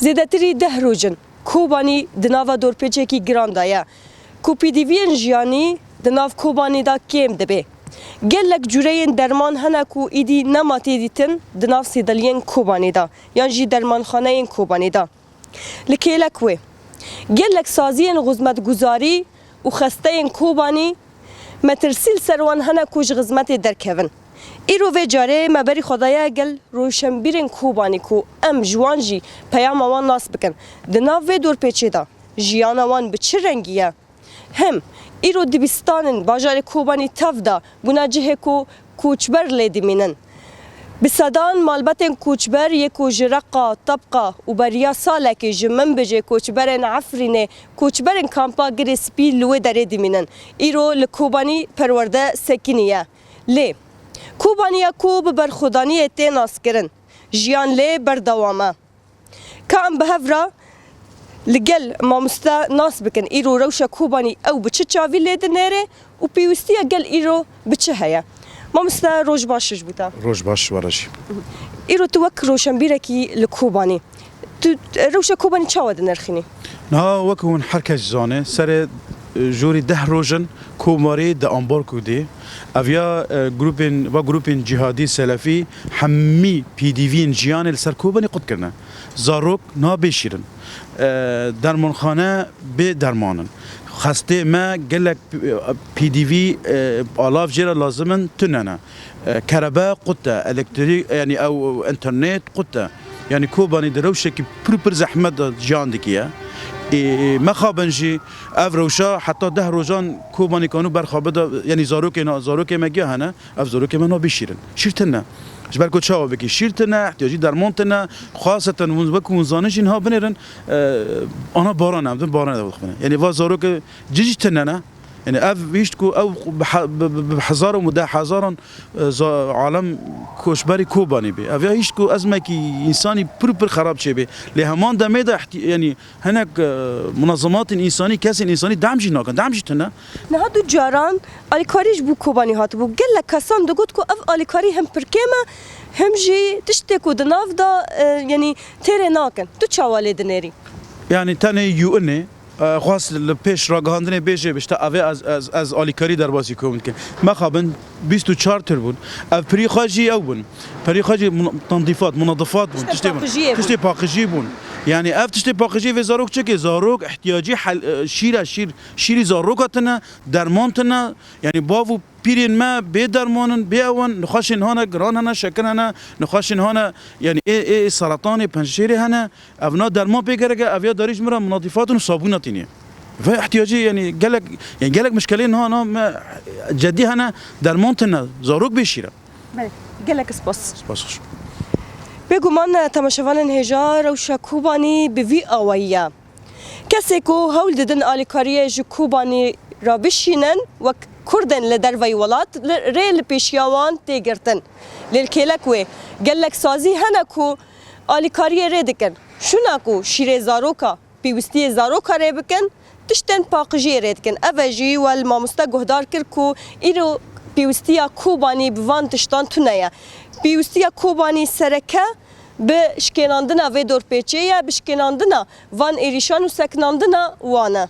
زیادتری ده روزن کوبانی دناوا دورپیچه کی گراندایا کوپیدیوین جیانی دناو کوبانی دا کم دبه گلک جورین درمان هنه کو ایدی نماتی دیتن دناو سیدالین کوبانی دا یان جی درمان خانه این کوبانی دا لکیلک وی گلک سازین غزمت گزاری و خسته این کوبانی مترسیل سروان هنه کوش غزمت درکون ایرو و جاره مبری خدایا گل روشنبیرین کوبانی کو ام جوانجی پیام وان ناس بکن دناو و دور پیچه دا جیان وان به چه رنگیه هم ایرو دبستانن باجار کوبانی تف دا بنا جهه کو کوچبر لیدی مینن بسادان مالبتن کوچبر یکو جرقا طبقا و بریا ساله که جمن بجه کوچبرن عفرینه کوچبرن کامپا گری سپی لوه داره دیمینن ایرو لکوبانی پرورده سکینیه لی کوبانیا کو بر خدانی تی ناس کرن جیان لی بردوامه کام بهفرا لگل مامستا ناس بکن ایرو روشا کوبانی او بچه چاوی لیده نره و پیوستیا گل ایرو بچه هیا مامستا روش باشش بودا روش باش ورشی ایرو تو وک روشن بیرکی لکوبانی تو روشا کوبانی چاود نرخینی نه وکون حرکت زانه سر جوری 10 روزن کوماری د انبار کودی اویا گروپین جهادی سلفی همی پی دی وین جیان سر کوبانی قد کرنه زاروک نا بشیرن درمانخانه به درمانن خسته ما گلک پی دی وی آلاف جرا لازمن تننه کربا قطه الکتریک یعنی او انترنت قطه یعنی کوبانی دروشه که پر زحمت جان دکیه ما خابنجی افروشا حتی 10 روزان کوبانی کانو برخوابه یعنی زاروک مگه هنه اف زاروک منو بشیرن شیرتنه جبر کو چاو بکی شیرتنه احتیاجی درمانتنه خاصتا وکون زانش اینها بنرن انا باران هم باران دو خونه یعنی وا زاروک جیجتنه نه يعني اف ويشت كو او بحزار ومده حزارن عالم كوشبري كوباني بي اف يشت كو ازمه كي انساني بر خراب شي بي لهمان دميدا يعني هناك منظمات انساني كاس انساني دعمجي ناكن دعمجي تنا نهادو جاران الكاريج بو كوباني هات بو قال لك كسان دغوت كو اف الكاري هم بركيما هم جي تشتكو دناف دا يعني تيري ناكن تو چاوالي دنيري يعني تاني يو ان خواست لپیش راگهاندنه بیشه بشتا اوه از آلیکاری در بازی کومند که ما خابن 24 تر بون او پری خاجی او بون پری خاجی تنظیفات منظفات بون تشتی پاکجی بون يعني اف تشتی پاکجی و زاروک چه که زاروک احتیاجی شیری زاروکاتنه درمانتنه يعني باو پیرین ما به درمانن به اون نخاشن هانا گران هانا شکن هانا نخاشن هانا يعني اي سرطان پنجشیری هانا اونا درمان بگرگه اویا داریج مرا منظفات و صابوناتینه و احتیاجی يعني قالك مشكلين هنا جدي هنا درمانتنا زاروك بشيره بله قالك سپاس سپاس بگو من تماشاوان هجار و شکوبانی به وی آویا کسی که هول ددن آلیکاریه جکوبانی را بشینن و کردن لدروی ولات ریل پیشیوان تیگرتن لیلکیلک وی گلک سازی هنه کو آلیکاریه ری دکن شونا کو شیر زاروکا پیوستی زاروکا ری بکن تشتن پاقجی ری دکن اوجی والمامستا گهدار کر کو ایرو پیوستیا کوبانی بوان تشتان تونیا پیوستیا کوبانی سرکه به شکناندنا و دور پیچه یا به شکناندنا وان ایریشان و سکناندنا وانه